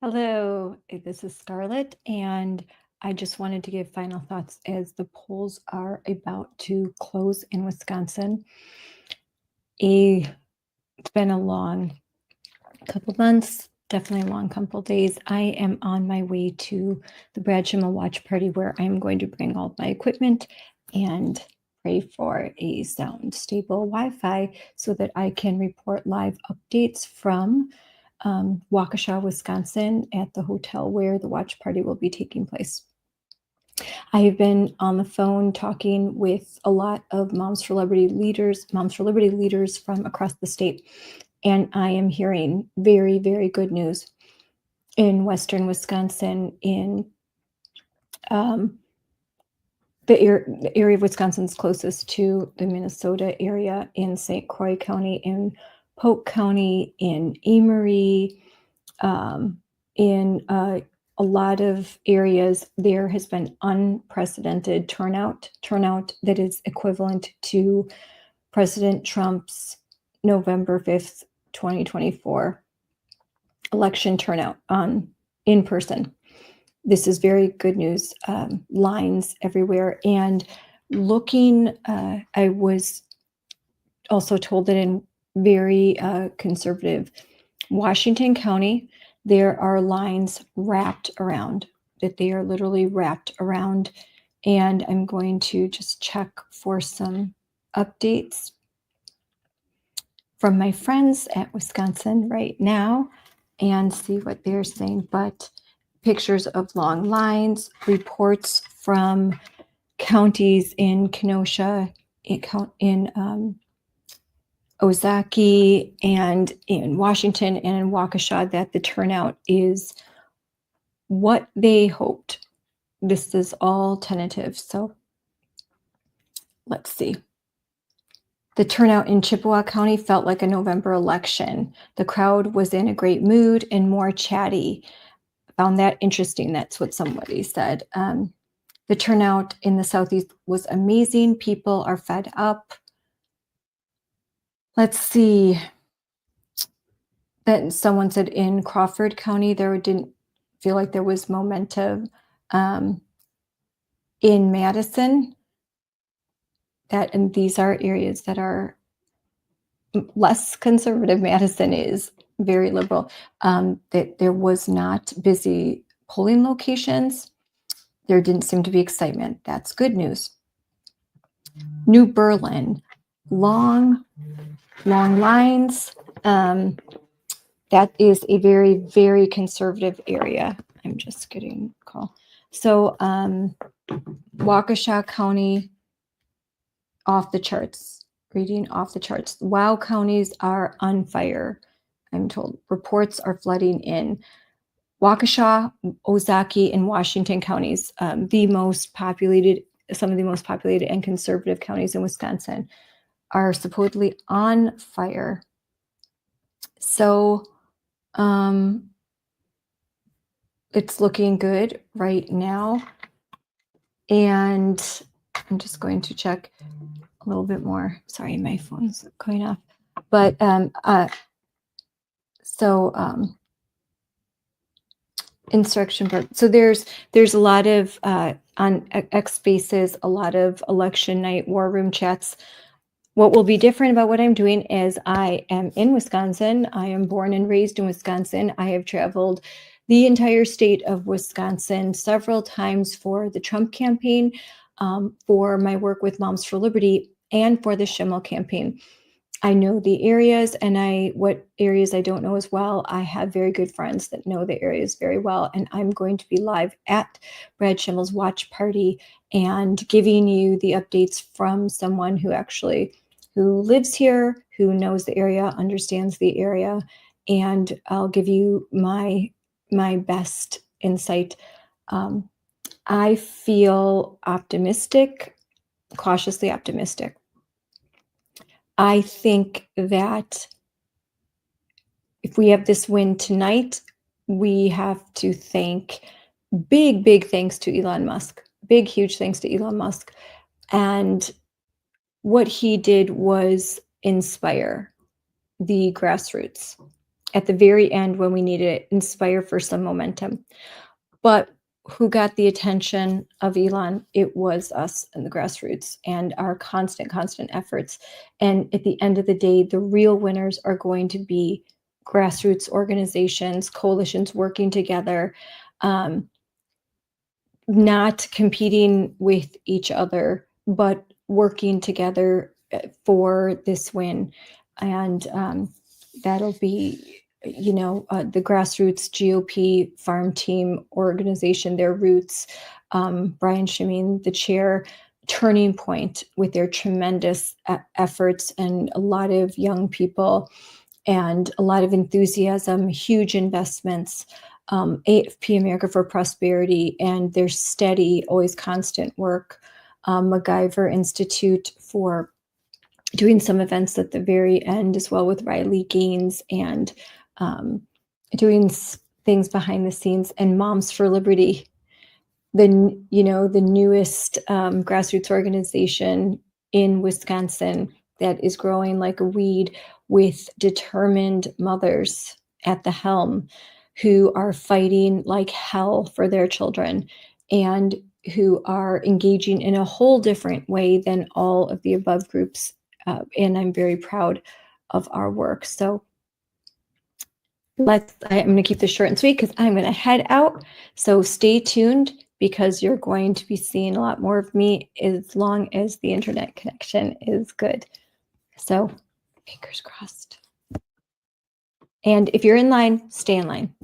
Hello, this is Scarlett, and I just wanted to give final thoughts as the polls are about to close in Wisconsin. It's been a long couple months, definitely a long couple days. I am on my way to the Brad Schimmel watch party where I'm going to bring all my equipment and pray for a sound stable Wi-Fi so that I can report live updates from Waukesha, Wisconsin, at the hotel where the watch party will be taking place. I have been on the phone talking with a lot of Moms for Liberty leaders from across the state, and I am hearing very, very good news in Western Wisconsin, in the area of Wisconsin's closest to the Minnesota area, in St. Croix County, in Polk County, in Amory, in a lot of areas. There has been unprecedented turnout that is equivalent to President Trump's November 5th, 2024 election turnout in person. This is very good news. Lines everywhere. And looking, I was also told that in very conservative Washington County, there are lines wrapped around, that they are literally wrapped around. And I'm going to just check for some updates from my friends at Wisconsin right now and see what they're saying. But pictures of long lines, reports from counties in Kenosha, in Ozaukee, and in Washington and in Waukesha, that the turnout is what they hoped. This is all tentative, so let's see. The turnout in Chippewa County felt like a November election. The crowd was in a great mood and more chatty. Found that interesting. That's what somebody said. The turnout in the Southeast was amazing. People are fed up. Let's see. That someone said in Crawford County, there didn't feel like there was momentum. In Madison, and these are areas that are less conservative. Madison is very liberal. That there was not busy polling locations. There didn't seem to be excitement. That's good news. New Berlin, long lines. That is a very, very conservative area. I'm just getting a call. So Waukesha County, off the charts, reading off the charts. Wow, counties are on fire, I'm told. Reports are flooding in. Waukesha, Ozaukee, and Washington counties, some of the most populated and conservative counties in Wisconsin, are supposedly on fire. So it's looking good right now. And I'm just going to check a little bit more. Sorry, my phone's going off. But instruction board. So there's a lot of on X Spaces, a lot of election night war room chats. What will be different about what I'm doing is I am in Wisconsin. I am born and raised in Wisconsin. I have traveled the entire state of Wisconsin several times for the Trump campaign, for my work with Moms for Liberty, and for the Schimmel campaign. I know the areas, and what areas I don't know as well. I have very good friends that know the areas very well, and I'm going to be live at Brad Schimmel's watch party and giving you the updates from someone who lives here, who knows the area, understands the area, and I'll give you my best insight. I feel optimistic, cautiously optimistic. I think that if we have this win tonight, we have to thank big thanks to Elon Musk, huge thanks to Elon Musk. And what he did was inspire the grassroots. at the very end when we needed it, inspire for some momentum. But who got the attention of Elon? It was us and the grassroots and our constant efforts. And at the end of the day, the real winners are going to be grassroots organizations, coalitions working together, um, not competing with each other, but working together for this win. And that'll be, the grassroots GOP farm team organization, their roots, Brian Shimeen, the chair, Turning Point, with their tremendous efforts and a lot of young people and a lot of enthusiasm, huge investments, AFP America for Prosperity, and their steady, always constant work, MacGyver Institute for doing some events at the very end as well with Riley Gaines and um, doing things behind the scenes, and Moms for Liberty, the newest grassroots organization in Wisconsin that is growing like a weed with determined mothers at the helm who are fighting like hell for their children and who are engaging in a whole different way than all of the above groups. And I'm very proud of our work. So I'm going to keep this short and sweet because I'm going to head out. So stay tuned because you're going to be seeing a lot more of me as long as the internet connection is good. So fingers crossed. And if you're in line, stay in line.